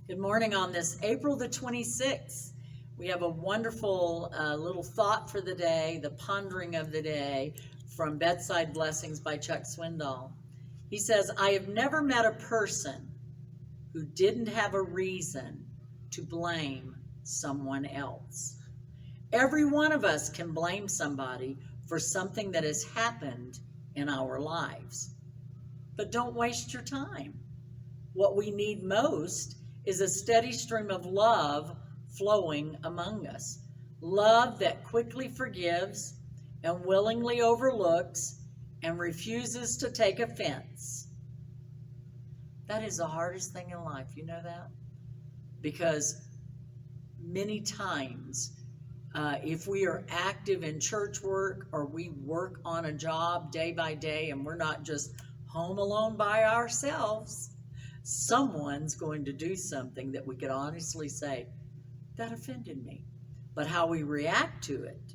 Good morning on this April the 26th. We have a wonderful little thought for the day, the pondering of the day from Bedside Blessings by Chuck Swindoll. He says, I have never met a person who didn't have a reason to blame someone else. Every one of us can blame somebody for something that has happened in our lives. But don't waste your time. What we need most is a steady stream of love flowing among us. Love that quickly forgives and willingly overlooks and refuses to take offense. That is the hardest thing in life, you know that? Because many times, if we are active in church work or we work on a job day by day and we're not just home alone by ourselves, someone's going to do something that we could honestly say, that offended me. But how we react to it,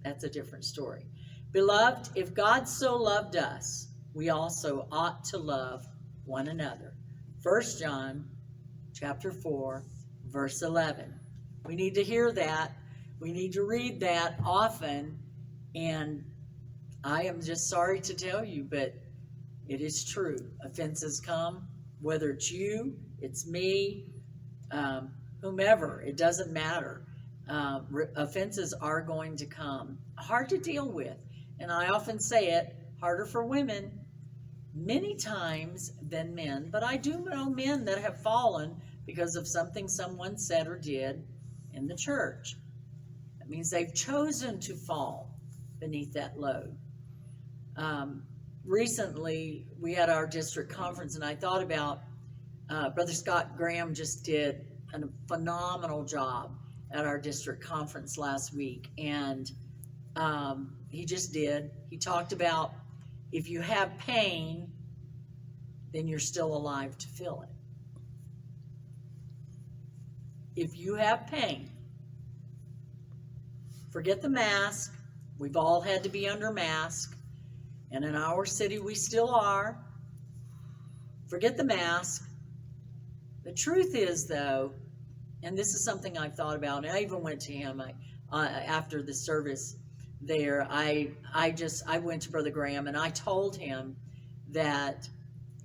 that's a different story. Beloved, if God so loved us, we also ought to love one another. 1 John chapter 4, verse 11. We need to hear that. We need to read that often. And I am just sorry to tell you, but it is true. Offenses come. Whether it's you, it's me, whomever, it doesn't matter. Offenses are going to come. Hard to deal with. And I often say it, harder for women many times than men. But I do know men that have fallen because of something someone said or did in the church. That means they've chosen to fall beneath that load. Recently, we had our district conference, and I thought about Brother Scott Graham just did a phenomenal job at our district conference last week, and he just did. He talked about if you have pain, then you're still alive to feel it. If you have pain, forget the mask. We've all had to be under mask. And in our city, we still are. Forget the mask. The truth is, though, and this is something I've thought about, and I even went to him after the service there. I went to Brother Graham, and I told him that,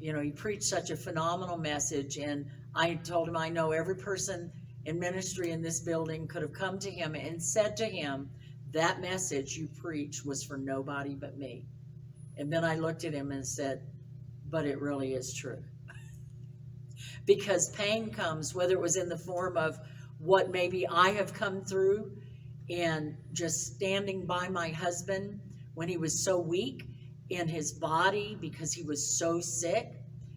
he preached such a phenomenal message, and I told him I know every person in ministry in this building could have come to him and said to him, that message you preached was for nobody but me. And then I looked at him and said, but it really is true. Because pain comes, whether it was in the form of what maybe I have come through and just standing by my husband when he was so weak in his body because he was so sick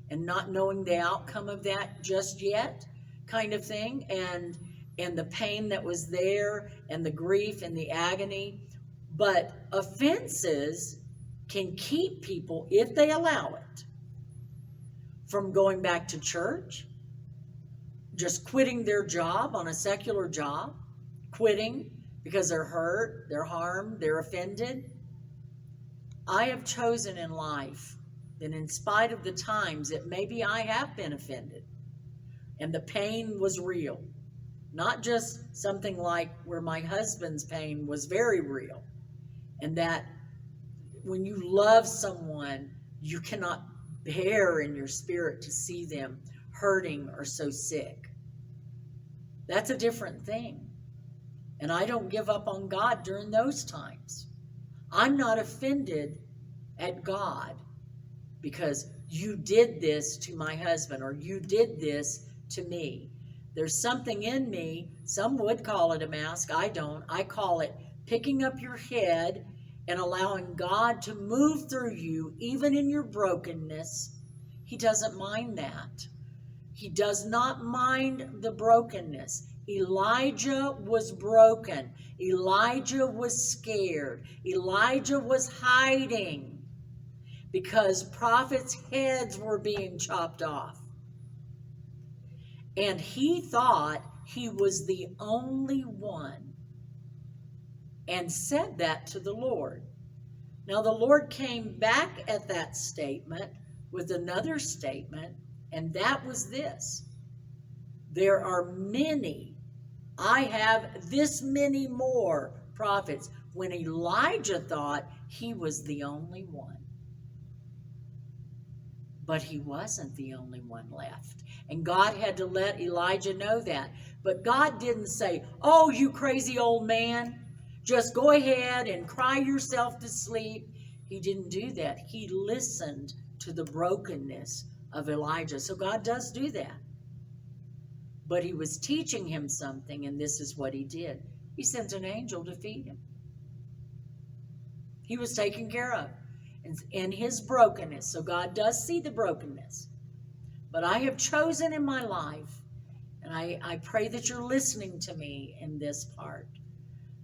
and not knowing the outcome of that just yet kind of thing. And the pain that was there and the grief and the agony. But offenses can keep people, if they allow it, from going back to church, just quitting their job on a secular job, quitting because they're hurt, they're harmed, they're offended. I have chosen in life that in spite of the times that maybe I have been offended and the pain was real, not just something like where my husband's pain was very real, and that when you love someone, you cannot bear in your spirit to see them hurting or so sick. That's a different thing. And I don't give up on God during those times. I'm not offended at God because you did this to my husband or you did this to me. There's something in me, some would call it a mask, I don't. I call it picking up your head and allowing God to move through you, even in your brokenness. He doesn't mind that. He does not mind the brokenness. Elijah was broken. Elijah was scared. Elijah was hiding because prophets' heads were being chopped off. And he thought he was the only one and said that to the Lord. Now the Lord came back at that statement with another statement, and that was this: There are many. I have this many more prophets. When Elijah thought he was the only one. But he wasn't the only one left. And God had to let Elijah know that. But God didn't say, oh, you crazy old man, just go ahead and cry yourself to sleep. He didn't do that. He listened to the brokenness of Elijah. So God does do that. But he was teaching him something, and this is what he did. He sent an angel to feed him. He was taken care of in his brokenness. So God does see the brokenness. But I have chosen in my life, and I pray that you're listening to me in this part,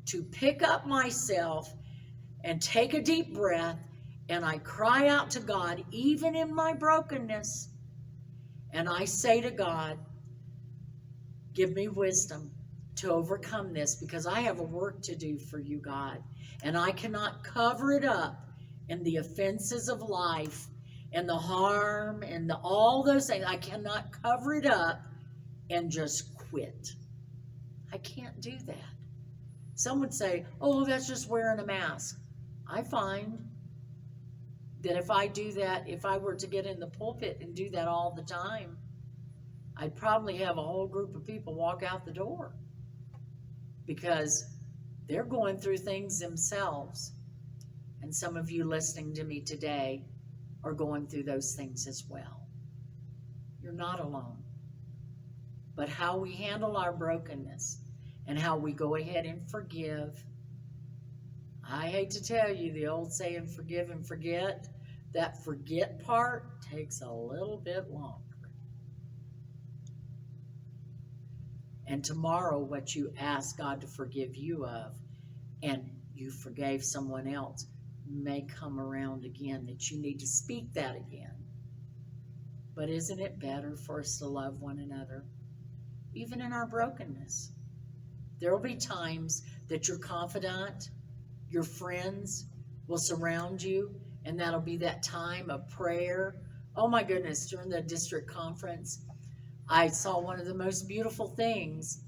to pick up myself and take a deep breath, and I cry out to God, even in my brokenness, and I say to God, give me wisdom to overcome this, because I have a work to do for you, God, and I cannot cover it up in the offenses of life and the harm and all those things. I cannot cover it up and just quit. I can't do that. Some would say, oh, that's just wearing a mask. I find that if I do that, if I were to get in the pulpit and do that all the time, I'd probably have a whole group of people walk out the door, because they're going through things themselves. And some of you listening to me today are going through those things as well. You're not alone. But how we handle our brokenness and how we go ahead and forgive. I hate to tell you, the old saying, forgive and forget, that forget part takes a little bit longer. And tomorrow, what you ask God to forgive you of, and you forgave someone else, may come around again, that you need to speak that again. But isn't it better for us to love one another, even in our brokenness? There will be times that your confidant, your friends will surround you, and that'll be that time of prayer. Oh my goodness, during the district conference, I saw one of the most beautiful things.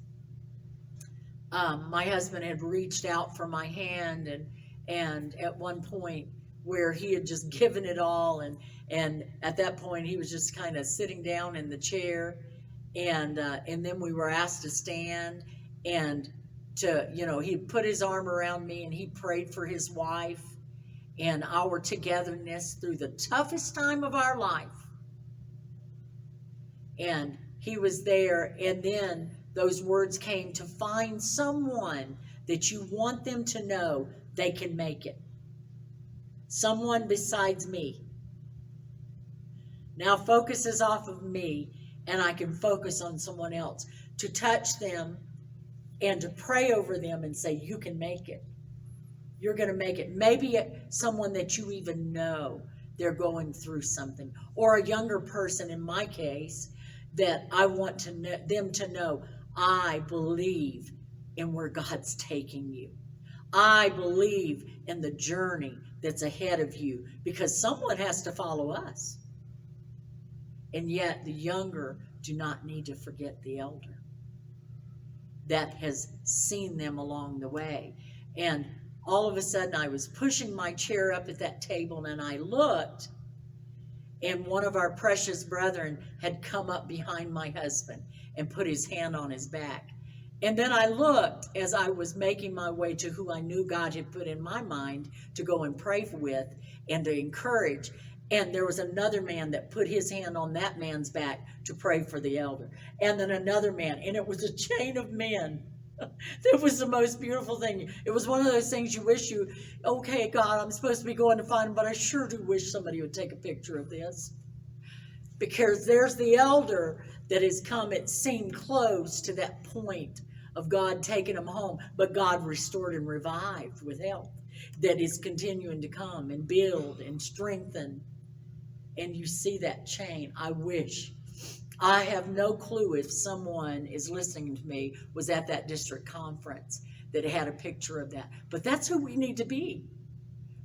My husband had reached out for my hand, and at one point where he had just given it all, and at that point he was just kind of sitting down in the chair, and then we were asked to stand, and he put his arm around me and he prayed for his wife and our togetherness through the toughest time of our life. And he was there, and then those words came, to find someone that you want them to know they can make it. Someone besides me. Now focus is off of me, and I can focus on someone else, to touch them and to pray over them and say, you can make it. You're going to make it. Maybe someone that you even know, they're going through something. Or a younger person, in my case, that I want them to know, I believe in where God's taking you. I believe in the journey that's ahead of you, because someone has to follow us. And yet the younger do not need to forget the elder that has seen them along the way. And all of a sudden I was pushing my chair up at that table, and I looked, and one of our precious brethren had come up behind my husband and put his hand on his back. And then I looked as I was making my way to who I knew God had put in my mind to go and pray with and to encourage. And there was another man that put his hand on that man's back to pray for the elder. And then another man, and it was a chain of men. It was the most beautiful thing. It was one of those things you wish okay, God, I'm supposed to be going to find him, but I sure do wish somebody would take a picture of this. Because there's the elder that has come, it seemed close to that point of God taking him home, but God restored and revived with help that is continuing to come and build and strengthen. And you see that chain. I have no clue if someone is listening to me was at that district conference that had a picture of that. But that's who we need to be.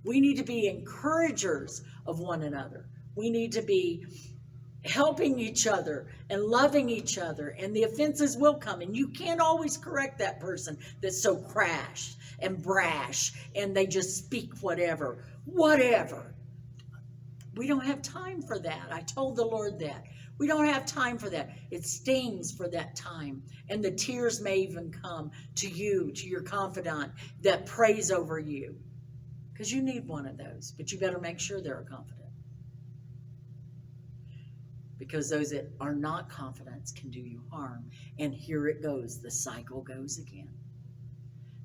We need to be encouragers of one another. We need to be helping each other and loving each other, and the offenses will come, and you can't always correct that person that's so crash and brash and they just speak whatever. We don't have time for that. I told the Lord that. We don't have time for that. It stings for that time. And the tears may even come to you, to your confidant that prays over you. Because you need one of those. But you better make sure they're a confidant. Because those that are not confidants can do you harm. And here it goes. The cycle goes again.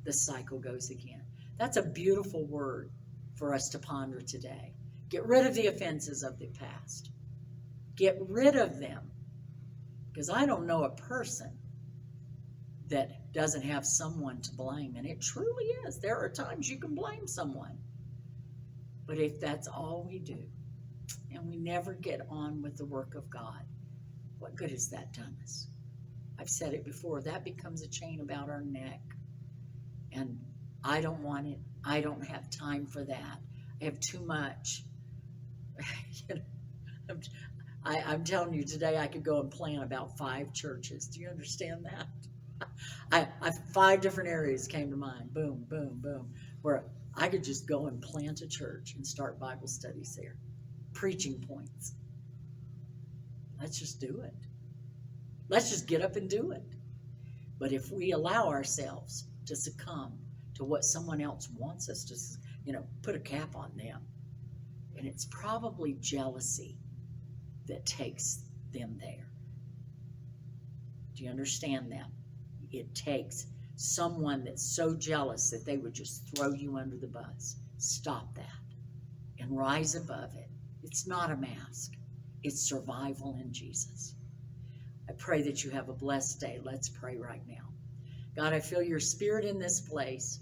The cycle goes again. That's a beautiful word for us to ponder today. Get rid of the offenses of the past. Get rid of them. Because I don't know a person that doesn't have someone to blame. And it truly is. There are times you can blame someone. But if that's all we do, and we never get on with the work of God, what good has that done us? I've said it before. That becomes a chain about our neck. And I don't want it. I don't have time for that. I have too much. I'm telling you, today I could go and plan about 5 churches. Do you understand that? 5 different areas came to mind. Boom, boom, boom. Where I could just go and plant a church and start Bible studies there. Preaching points. Let's just do it. Let's just get up and do it. But if we allow ourselves to succumb to what someone else wants us to, put a cap on them, and it's probably jealousy that takes them there. Do you understand that? It takes someone that's so jealous that they would just throw you under the bus. Stop that and rise above it. It's not a mask. It's survival in Jesus. I pray that you have a blessed day. Let's pray right now. God, I feel your spirit in this place,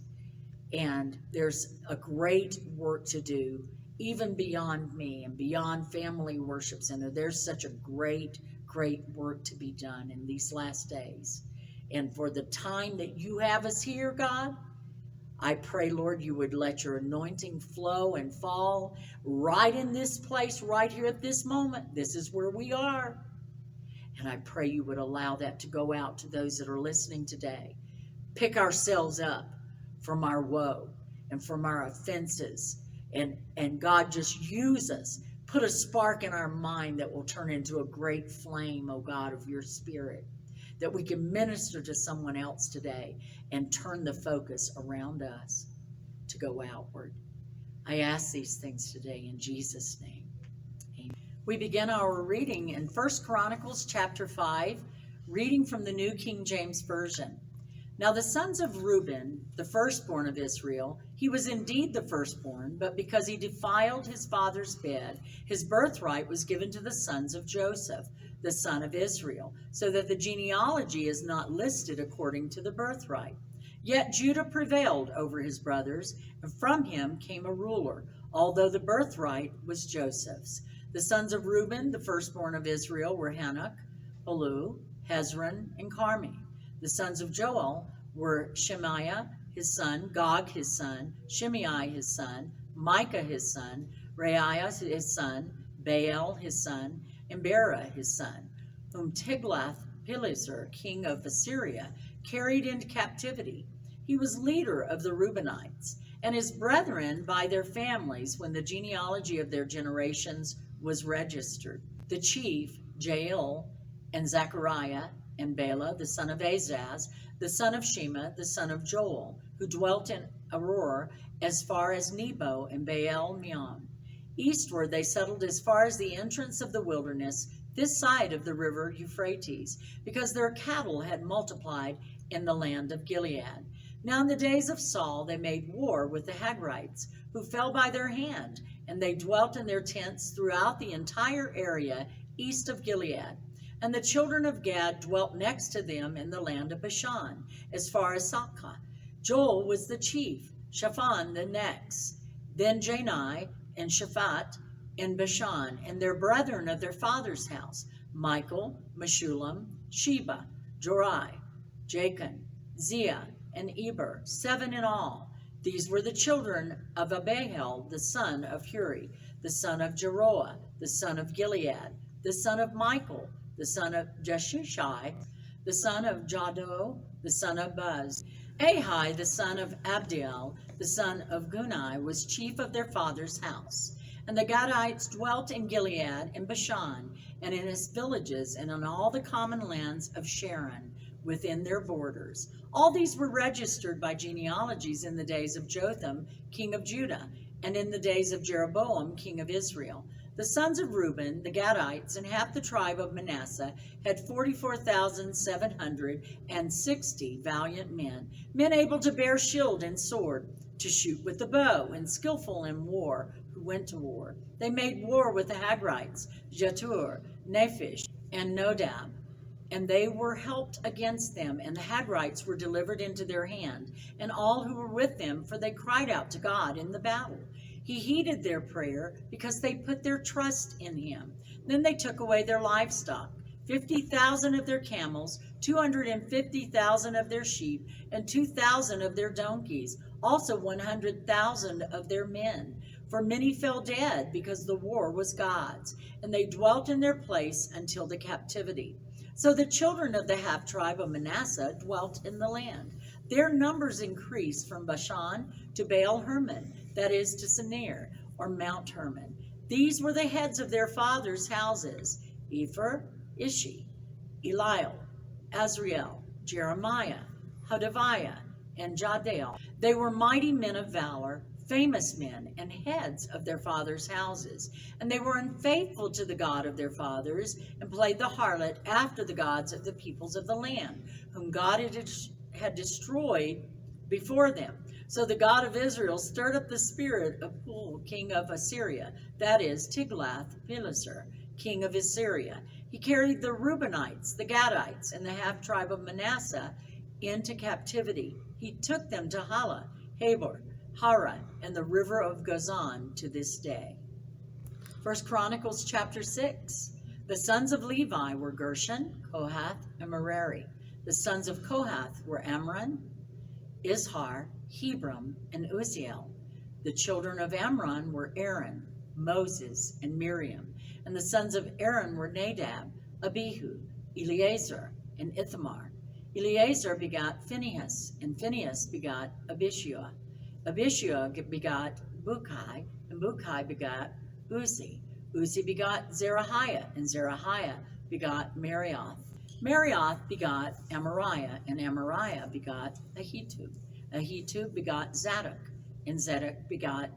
and there's a great work to do, even beyond me and beyond Family Worship Center. There's such a great work to be done in these last days. And for the time that you have us here, God, I pray, Lord, you would let your anointing flow and fall right in this place, right here at this moment. This is where we are. And I pray you would allow that to go out to those that are listening today. Pick ourselves up from our woe and from our offenses. And God, just use us. Put a spark in our mind that will turn into a great flame, oh God, of your spirit, that we can minister to someone else today and turn the focus around us to go outward. I ask these things today in Jesus' name. Amen. We begin our reading in 1 Chronicles chapter 5, reading from the New King James Version. Now the sons of Reuben, the firstborn of Israel, he was indeed the firstborn, but because he defiled his father's bed, his birthright was given to the sons of Joseph, the son of Israel, so that the genealogy is not listed according to the birthright. Yet Judah prevailed over his brothers, and from him came a ruler, although the birthright was Joseph's. The sons of Reuben, the firstborn of Israel, were Hanok, Palu, Hezron, and Carmi. The sons of Joel were Shemaiah, his son, Gog, his son, Shimei, his son, Micah, his son, Reiah, his son, Baal, his son, and Bera, his son, whom Tiglath-Pileser, king of Assyria, carried into captivity. He was leader of the Reubenites, and his brethren by their families when the genealogy of their generations was registered. The chief, Jael, and Zechariah, and Bela, the son of Azaz, the son of Shema, the son of Joel, who dwelt in Auror as far as Nebo and Baal-Meon. Eastward they settled as far as the entrance of the wilderness, this side of the river Euphrates, because their cattle had multiplied in the land of Gilead. Now in the days of Saul they made war with the Hagrites, who fell by their hand, and they dwelt in their tents throughout the entire area east of Gilead. And the children of Gad dwelt next to them in the land of Bashan, as far as Sakah. Joel was the chief, Shaphan the next, then Jani and Shaphat in Bashan, and their brethren of their father's house, Michael, Meshullam, Sheba, Jorai, Jachin, Zia, and Eber, 7 in all. These were the children of Abihail, the son of Huri, the son of Jeroah, the son of Gilead, the son of Michael, the son of Jeshushai, the son of Jado, the son of Buz. Ahai, the son of Abdiel, the son of Gunai, was chief of their father's house. And the Gadites dwelt in Gilead and Bashan, and in its villages, and on all the common lands of Sharon, within their borders. All these were registered by genealogies in the days of Jotham, king of Judah, and in the days of Jeroboam, king of Israel. The sons of Reuben, the Gadites, and half the tribe of Manasseh had 44,760 valiant men, men able to bear shield and sword, to shoot with the bow, and skillful in war, who went to war. They made war with the Hagrites, Jetur, Nephish, and Nodab, and they were helped against them, and the Hagrites were delivered into their hand, and all who were with them, for they cried out to God in the battle. He heeded their prayer, because they put their trust in him. Then they took away their livestock, 50,000 of their camels, 250,000 of their sheep, and 2,000 of their donkeys, also 100,000 of their men. For many fell dead, because the war was God's, and they dwelt in their place until the captivity. So the children of the half-tribe of Manasseh dwelt in the land. Their numbers increased from Bashan to Baal Hermon, that is, to Sinir, or Mount Hermon. These were the heads of their fathers' houses: Epher, Ishi, Eliel, Azriel, Jeremiah, Hodaviah, and Jadeel. They were mighty men of valor, famous men, and heads of their fathers' houses. And they were unfaithful to the God of their fathers, and played the harlot after the gods of the peoples of the land, whom God had destroyed before them. So the God of Israel stirred up the spirit of Pul, king of Assyria, that is, Tiglath-Pileser, king of Assyria. He carried the Reubenites, the Gadites, and the half-tribe of Manasseh into captivity. He took them to Hala, Habor, Hara, and the river of Gozan to this day. 1 Chronicles chapter 6. The sons of Levi were Gershon, Kohath, and Merari. The sons of Kohath were Amram, Izhar, Hebron, and Uzziel. The children of Amram were Aaron, Moses, and Miriam. And the sons of Aaron were Nadab, Abihu, Eleazar, and Ithamar. Eleazar begot Phinehas, and Phinehas begot Abishua. Abishua begot Bukai, and Bukai begot Uzi. Uzi begot Zerahiah, and Zerahiah begot Marioth. Marioth begot Amariah, and Amariah begot Ahitub. Ahitub begot Zadok, and Zadok begot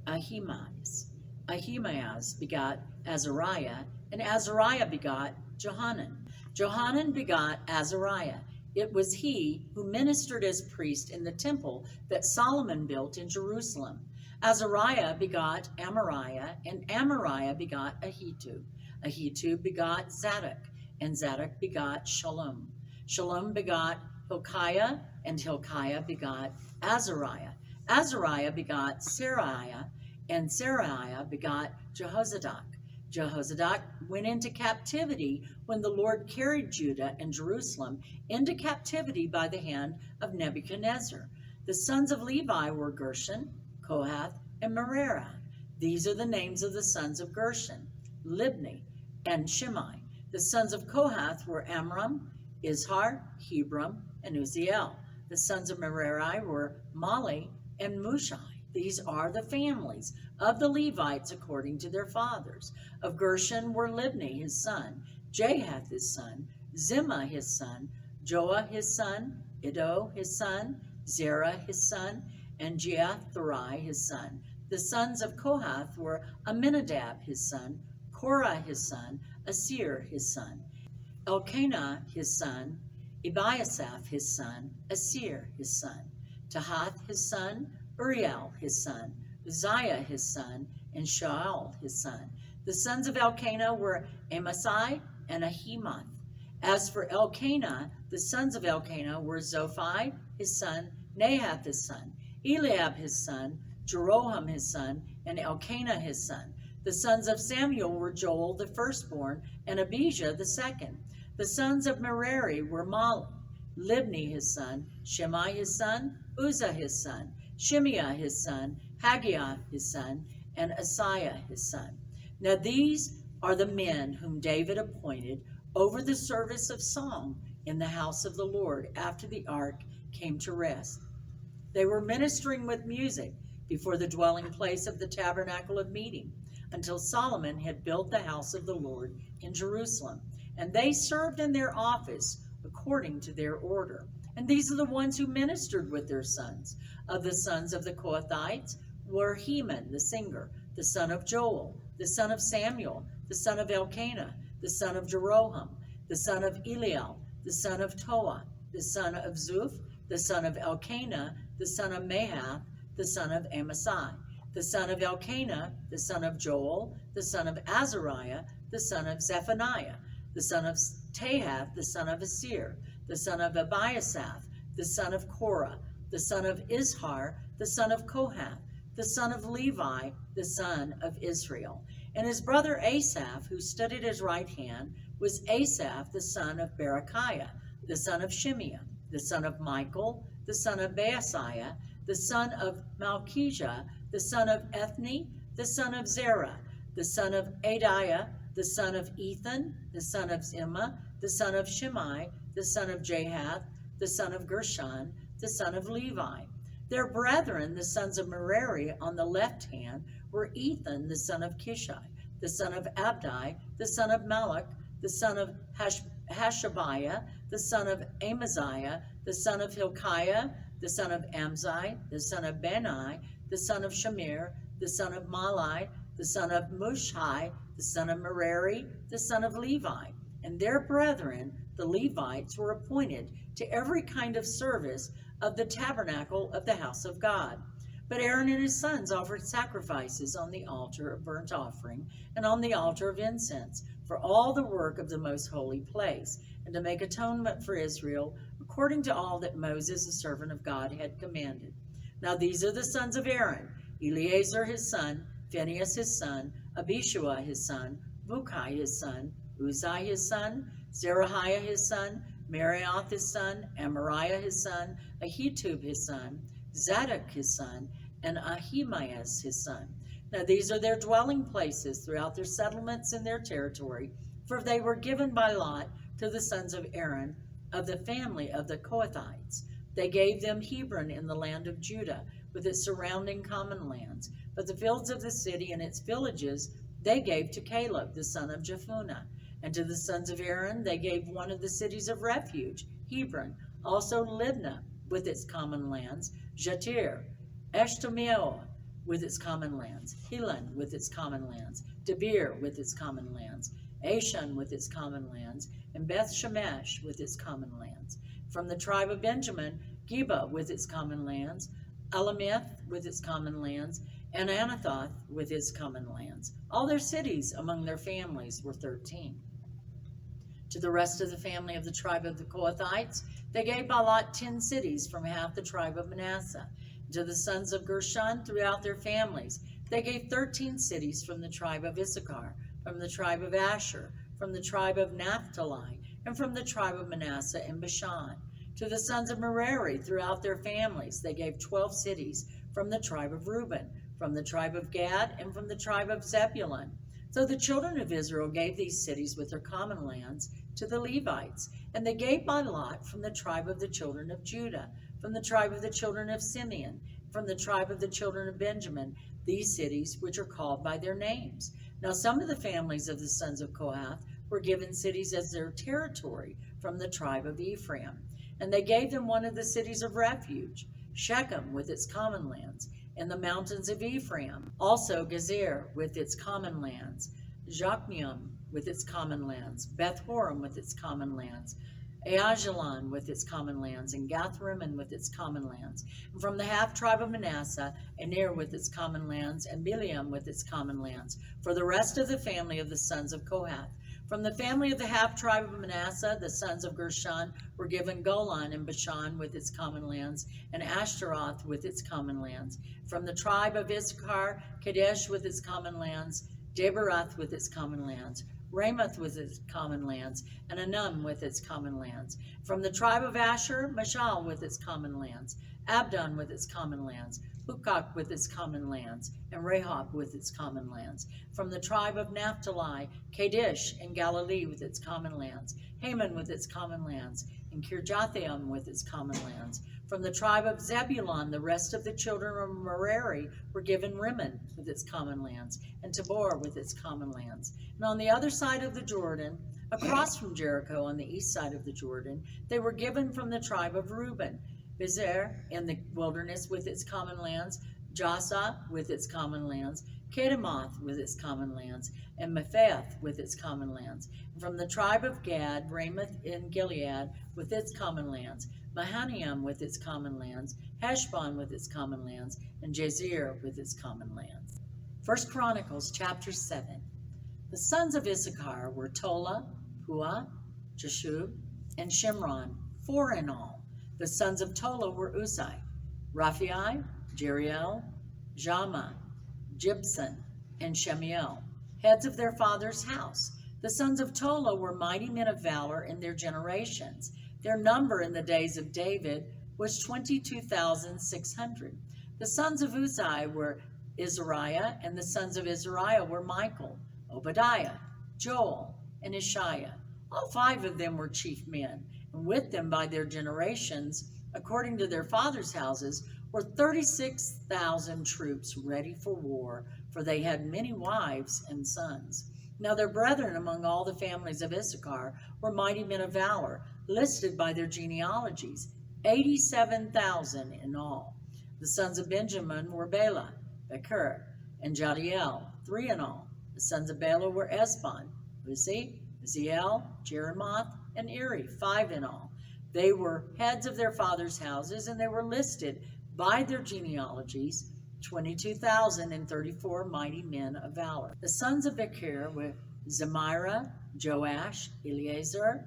Ahimaaz. Ahimaaz begot Azariah, and Azariah begot Johanan. Johanan begot Azariah. It was he who ministered as priest in the temple that Solomon built in Jerusalem. Azariah begot Amariah, and Amariah begot Ahitub. Ahitub begot Zadok, and Zadok begot Shalom. Shalom begot Hilkiah, and Hilkiah begot Azariah. Azariah begot Seraiah, and Seraiah begot Jehozadak. Jehozadak went into captivity when the Lord carried Judah and Jerusalem into captivity by the hand of Nebuchadnezzar. The sons of Levi were Gershon, Kohath, and Merari. These are the names of the sons of Gershon: Libni and Shimei. The sons of Kohath were Amram, Izhar, Hebron, and Uzziel. The sons of Merari were Mali and Mushai. These are the families of the Levites according to their fathers. Of Gershon were Libni his son, Jahath his son, Zimmah his son, Joah his son, Iddo his son, Zerah his son, and Jeatherai his son. The sons of Kohath were Aminadab his son, Korah his son, Asir his son, Elkanah his son, Ebiasaph his son, Asir his son, Tahath his son, Uriel his son, Uzziah his son, and Shaul his son. The sons of Elkanah were Amasai and Ahimath. As for Elkanah, the sons of Elkanah were Zophai his son, Nahath his son, Eliab his son, Jeroham his son, and Elkanah his son. The sons of Samuel were Joel the firstborn, and Abijah the second. The sons of Merari were Mali, Libni his son, Shimei his son, Uzzah his son, Shimeah his son, Haggiah his son, and Asaiah his son. Now these are the men whom David appointed over the service of song in the house of the Lord after the ark came to rest. They were ministering with music before the dwelling place of the tabernacle of meeting until Solomon had built the house of the Lord in Jerusalem. And they served in their office according to their order. And these are the ones who ministered with their sons. Of the sons of the Kohathites were Heman, the singer, the son of Joel, the son of Samuel, the son of Elkanah, the son of Jeroham, the son of Eliel, the son of Toah, the son of Zuph, the son of Elkanah, the son of Mahath, the son of Amasai, the son of Elkanah, the son of Joel, the son of Azariah, the son of Zephaniah, the son of Tahath, the son of Asir, the son of Abiasaph, the son of Korah, the son of Izhar, the son of Kohath, the son of Levi, the son of Israel. And his brother Asaph, who stood at his right hand, was Asaph, the son of Berechiah, the son of Shimeah, the son of Michael, the son of Baasiah, the son of Malchijah, the son of Ethni, the son of Zerah, the son of Adiah, the son of Ethan, the son of Zimmah, the son of Shimei, the son of Jahath, the son of Gershon, the son of Levi. Their brethren, the sons of Merari, on the left hand, were Ethan, the son of Kishi, the son of Abdi, the son of Malach, the son of Hashabiah, the son of Amaziah, the son of Hilkiah, the son of Amzi, the son of Bani, the son of Shamir, the son of Malai, the son of Mushai, the son of Merari, the son of Levi. And their brethren, the Levites, were appointed to every kind of service of the tabernacle of the house of God. But Aaron and his sons offered sacrifices on the altar of burnt offering and on the altar of incense for all the work of the most holy place, and to make atonement for Israel according to all that Moses, the servant of God, had commanded. Now these are the sons of Aaron: Eleazar his son, Phinehas his son, Abishua his son, Bukai his son, Uzai his son, Zerahiah his son, Marioth his son, Amariah his son, Ahitub his son, Zadok his son, and Ahimaaz his son. Now these are their dwelling places throughout their settlements in their territory, for they were given by lot to the sons of Aaron of the family of the Kohathites. They gave them Hebron in the land of Judah, with its surrounding common lands, but the fields of the city and its villages they gave to Caleb, the son of Jephunneh. And to the sons of Aaron they gave one of the cities of refuge, Hebron, also Libnah with its common lands, Jatir, Eshtemoa with its common lands, Helon with its common lands, Debir with its common lands, Ashan with its common lands, and Beth Shemesh with its common lands. From the tribe of Benjamin, Geba with its common lands, Alameth with its common lands, and Anathoth with its common lands. All their cities among their families were 13. To the rest of the family of the tribe of the Kohathites, they gave by lot 10 cities from half the tribe of Manasseh. To the sons of Gershon throughout their families, they gave 13 cities from the tribe of Issachar, from the tribe of Asher, from the tribe of Naphtali, and from the tribe of Manasseh and Bashan. To the sons of Merari throughout their families, they gave 12 cities from the tribe of Reuben, from the tribe of Gad, and from the tribe of Zebulun. So the children of Israel gave these cities with their common lands to the Levites, and they gave by lot from the tribe of the children of Judah, from the tribe of the children of Simeon, from the tribe of the children of Benjamin, these cities which are called by their names. Now some of the families of the sons of Kohath were given cities as their territory from the tribe of Ephraim, and they gave them one of the cities of refuge, Shechem with its common lands, and the mountains of Ephraim, also Gezer with its common lands, Jokmeam with its common lands, Beth-horon with its common lands, Aijalon with its common lands, and Gath-rimmon with its common lands. And from the half-tribe of Manasseh, Aner with its common lands, and Bileam with its common lands, for the rest of the family of the sons of Kohath. From the family of the half-tribe of Manasseh, the sons of Gershon were given Golan and Bashan with its common lands, and Ashtaroth with its common lands. From the tribe of Issachar, Kadesh with its common lands, Daberath with its common lands, Ramoth with its common lands, and Anum with its common lands. From the tribe of Asher, Mashal with its common lands, Abdon with its common lands, Hukok with its common lands, and Rehob with its common lands. From the tribe of Naphtali, Kadesh and Galilee with its common lands, Haman with its common lands, and Kirjathaim with its common lands. From the tribe of Zebulun, the rest of the children of Merari were given Rimmon with its common lands, and Tabor with its common lands. And on the other side of the Jordan, across from Jericho on the east side of the Jordan, they were given from the tribe of Reuben, Bezer in the wilderness with its common lands, Jasa with its common lands, Kedemoth with its common lands, and Mephath with its common lands. And from the tribe of Gad, Ramoth in Gilead with its common lands, Mahanaim with its common lands, Heshbon with its common lands, and Jazer with its common lands. 1 Chronicles chapter 7. The sons of Issachar were Tola, Puah, Jashub, and Shimron, 4 in all. The sons of Tola were Uzai, Raphi, Jeriel, Jama, Jibson, and Shemiel, heads of their father's house. The sons of Tola were mighty men of valor in their generations. Their number in the days of David was 22,600. The sons of Uzai were Izariah, and the sons of Izariah were Michael, Obadiah, Joel, and Ishiah. All 5 of them were chief men, and with them by their generations, according to their fathers' houses, were 36,000 troops ready for war, for they had many wives and sons. Now their brethren among all the families of Issachar were mighty men of valor, listed by their genealogies, 87,000 in all. The sons of Benjamin were Bela, Becher, and Jadiel, 3 in all. The sons of Bela were Esbon, Uzzi, Uziel, Jeremoth, and Eri, 5 in all. They were heads of their fathers' houses, and they were listed by their genealogies, 22,034 mighty men of valor. The sons of Becher were Zemira, Joash, Eleazar,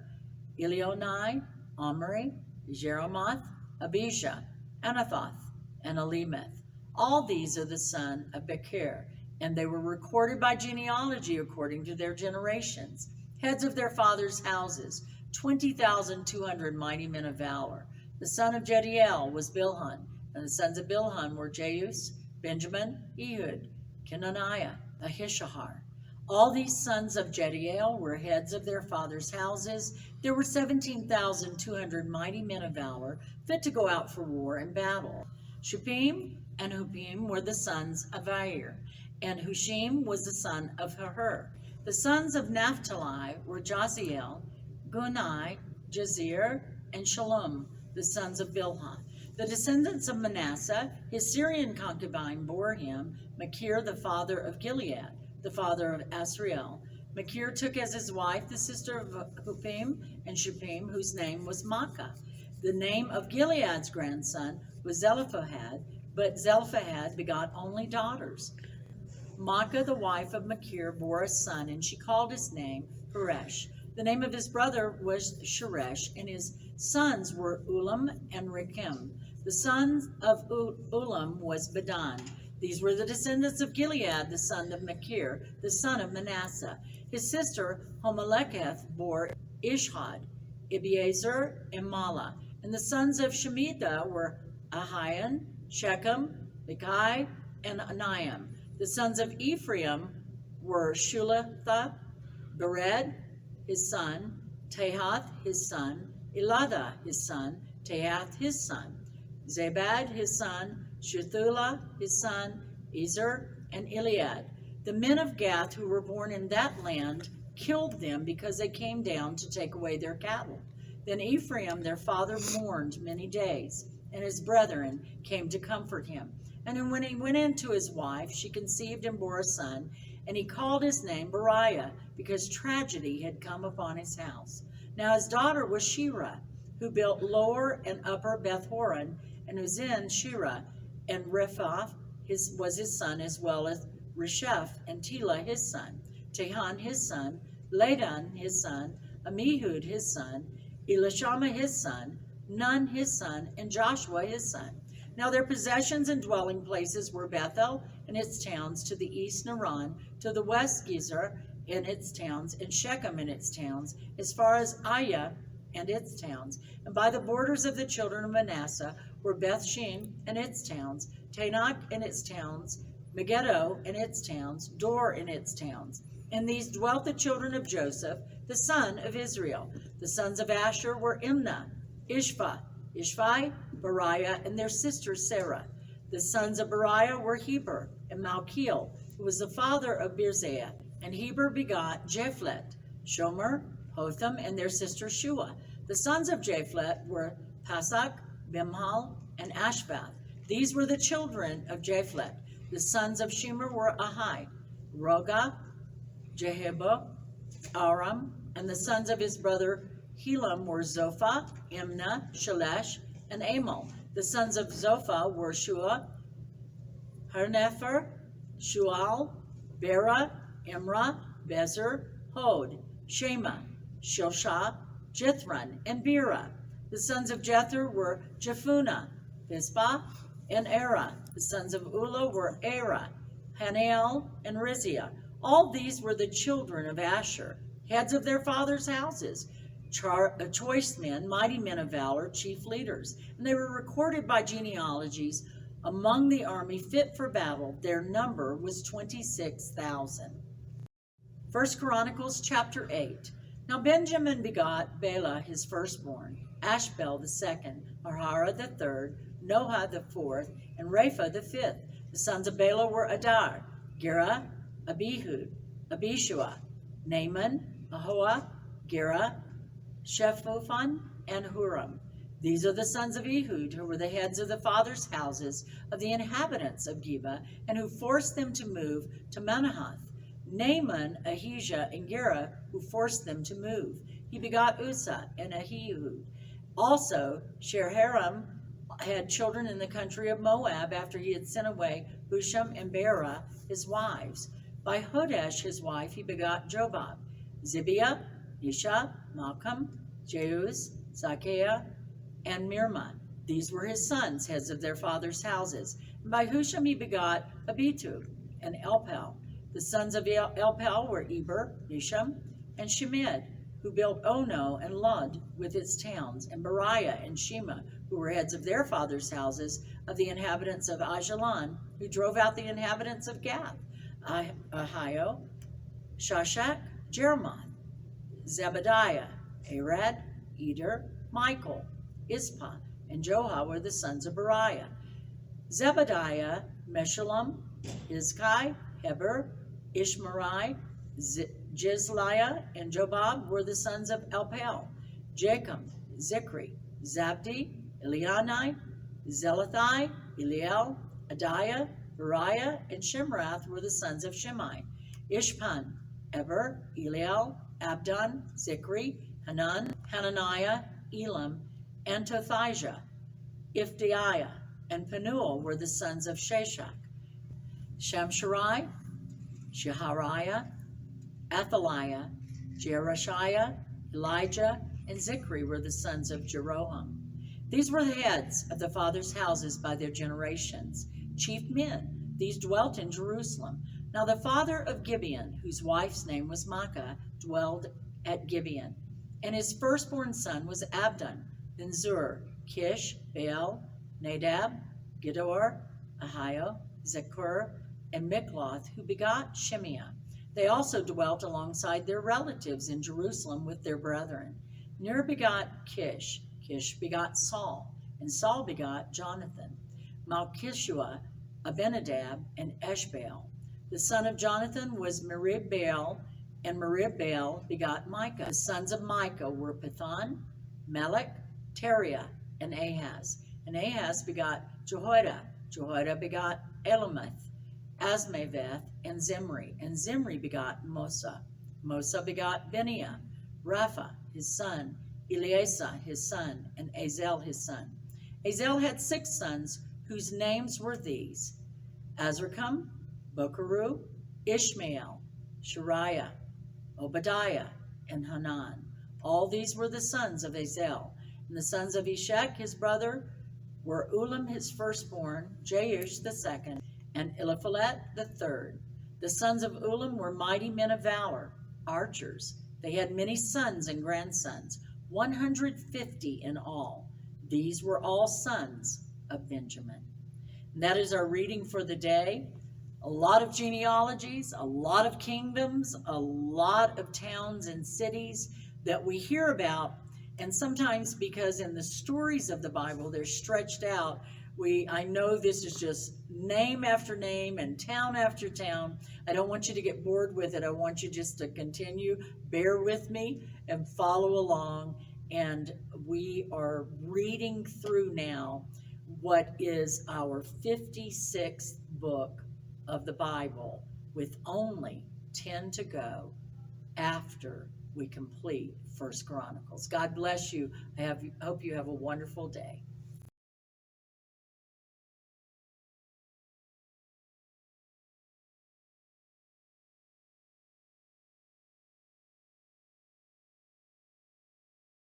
Elionai, Omri, Jeremoth, Abijah, Anathoth, and Alemeth. All these are the son of Becher, and they were recorded by genealogy according to their generations. Heads of their fathers' houses, 20,200 mighty men of valor. The son of Jediel was Bilhan, and the sons of Bilhan were Jeus, Benjamin, Ehud, Kenaniah, Ahishahar. All these sons of Jediel were heads of their fathers' houses. There were 17,200 mighty men of valor, fit to go out for war and battle. Shuppim and Huppim were the sons of Air, and Hushim was the son of Hur. The sons of Naphtali were Jaziel, Gunai, Jazir, and Shalom, the sons of Bilhan. The descendants of Manasseh, his Syrian concubine, bore him Machir, the father of Gilead, the father of Asriel. Machir took as his wife the sister of Huppim and Shuppim, whose name was Maacah. The name of Gilead's grandson was Zelophehad, but Zelophehad begot only daughters. Maacah, the wife of Machir, bore a son, and she called his name Peresh. The name of his brother was Sheresh, and his sons were Ulam and Rekem. The son of Ulam was Bedan. These were the descendants of Gilead, the son of Machir, the son of Manasseh. His sister Homeleketh bore Ishhad, Ebiezer, and Mala. And the sons of Shemitah were Ahian, Shechem, Bekai, and Aniam. The sons of Ephraim were Shulatha, Bered, his son, Tahath, his son, Eladah, his son, Tahath, his son, Zabad, his son, Shuthula, his son, Ezer, and Eliad. The men of Gath who were born in that land killed them because they came down to take away their cattle. Then Ephraim, their father, mourned many days, and his brethren came to comfort him. And when he went in to his wife, she conceived and bore a son, and he called his name Beriah, because tragedy had come upon his house. Now his daughter was Shira, who built Lower and Upper Beth-horon, and Uzin Shira, and Rephath was his son, as well as Resheph and Tela his son, Tehan his son, Ladan his son, Amihud his son, Elishama his son, Nun his son, and Joshua his son. Now their possessions and dwelling places were Bethel and its towns, to the east Naran, to the west Gezer and its towns, and Shechem and its towns, as far as Ayah and its towns. And by the borders of the children of Manasseh were Bethshean and its towns, Tanakh and its towns, Megiddo and its towns, Dor and its towns. In these dwelt the children of Joseph, the son of Israel. The sons of Asher were Imnah, Ishvi, Beriah, and their sister Sarah. The sons of Beriah were Heber and Malchiel, who was the father of Birzeiah. And Heber begot Japhlet, Shomer, Hotham, and their sister Shua. The sons of Japhlet were Pasak, Bimhal, and Ashvath. These were the children of Japhlet. The sons of Shemer were Ahai, Roga, Jehibo, Aram, and the sons of his brother Helam were Zophah, Imnah, Shalesh, and Amal. The sons of Zophah were Shua, Harnepher, Shual, Bera, Imrah, Bezer, Hod, Shema, Shilshah, Jithran, and Bera. The sons of Jether were Jephunneh, Pispa, and Era. The sons of Ulla were Era, Haniel, and Riziah. All these were the children of Asher, heads of their fathers' houses, choice men, mighty men of valor, chief leaders. And they were recorded by genealogies among the army fit for battle. Their number was 26,000. 1 Chronicles chapter 8. Now Benjamin begot Bela his firstborn, Ashbel the second, Arhara the third, Noah the fourth, and Rapha the fifth. The sons of Bela were Adar, Gera, Abihud, Abishua, Naaman, Ahoah, Gera, Shephuphan, and Huram. These are the sons of Ehud, who were the heads of the fathers' houses of the inhabitants of Geba, and who forced them to move to Manahath. Naaman, Ahijah, and Gera, who forced them to move. He begot Uzzah and Ahihud. Also, Sherharam had children in the country of Moab after he had sent away Husham and Bera, his wives. By Hodesh, his wife, he begot Jobab, Zibiah, Nisha, Malcolm, Jeuz, Zacchaeah, and Mirma. These were his sons, heads of their fathers' houses. And by Husham he begot Abitub and Elpal. The sons of Elpal were Eber, Nisham, and Shemed, who built Ono and Lud with its towns, and Beriah and Shema, who were heads of their fathers' houses of the inhabitants of Ajalon, who drove out the inhabitants of Gath, Ahio, Shashak, Jeremoth, Zebediah, Arad, Eder, Michael, Ispa, and Joha were the sons of Beriah. Zebediah, Meshullam, Izkai, Heber, Ishmerai, Jizliah, and Jobab were the sons of Elpal. Jacob, Zikri, Zabdi, Eliani, Zelathai, Eliel, Adiah, Beriah, and Shimrath were the sons of Shimei. Ishpan, Eber, Eliel, Abdon, Zikri, Hanan, Hananiah, Elam, and Tothijah. Ifdeiah and Penuel were the sons of Sheshach. Shamsharai, Shehariah, Athaliah, Jerushiah, Elijah, and Zikri were the sons of Jeroham. These were the heads of the fathers' houses by their generations, chief men. These dwelt in Jerusalem. Now the father of Gibeon, whose wife's name was Maacah, dwelled at Gibeon. And his firstborn son was Abdon, then Zur, Kish, Baal, Nadab, Gedor, Ahio, Zechur, and Mikloth, who begot Shimeah. They also dwelt alongside their relatives in Jerusalem with their brethren. Ner begot Kish, Kish begot Saul, and Saul begot Jonathan, Malchishua, Abinadab, and Eshbaal. The son of Jonathan was Merib-Baal, and Merib-Baal begot Micah. The sons of Micah were Pithan, Melech, Teriah, and Ahaz. And Ahaz begot Jehoiada. Jehoiada begot Elameth, Asmaveth, and Zimri. And Zimri begot Mosa. Mosa begot Beniah, Rapha, his son, Eleasa, his son, and Azel, his son. Azel had 6 sons, whose names were these: Azrikam, Bokeru, Ishmael, Shariah, Obadiah, and Hanan. All these were the sons of Azel. And the sons of Eshek, his brother, were Ulam, his firstborn, Jeush the second, and Eliphalet the third. The sons of Ulam were mighty men of valor, archers. They had many sons and grandsons. 150 in all. These were all sons of Benjamin. And that is our reading for the day. A lot of genealogies, a lot of kingdoms, a lot of towns and cities that we hear about. And sometimes because in the stories of the Bible, they're stretched out, I know this is just name after name and town after town. I don't want you to get bored with it. I want you just to continue, bear with me and follow along. And we are reading through now what is our 56th book of the Bible, with only 10 to go after we complete First Chronicles. God bless you. I hope you have a wonderful day.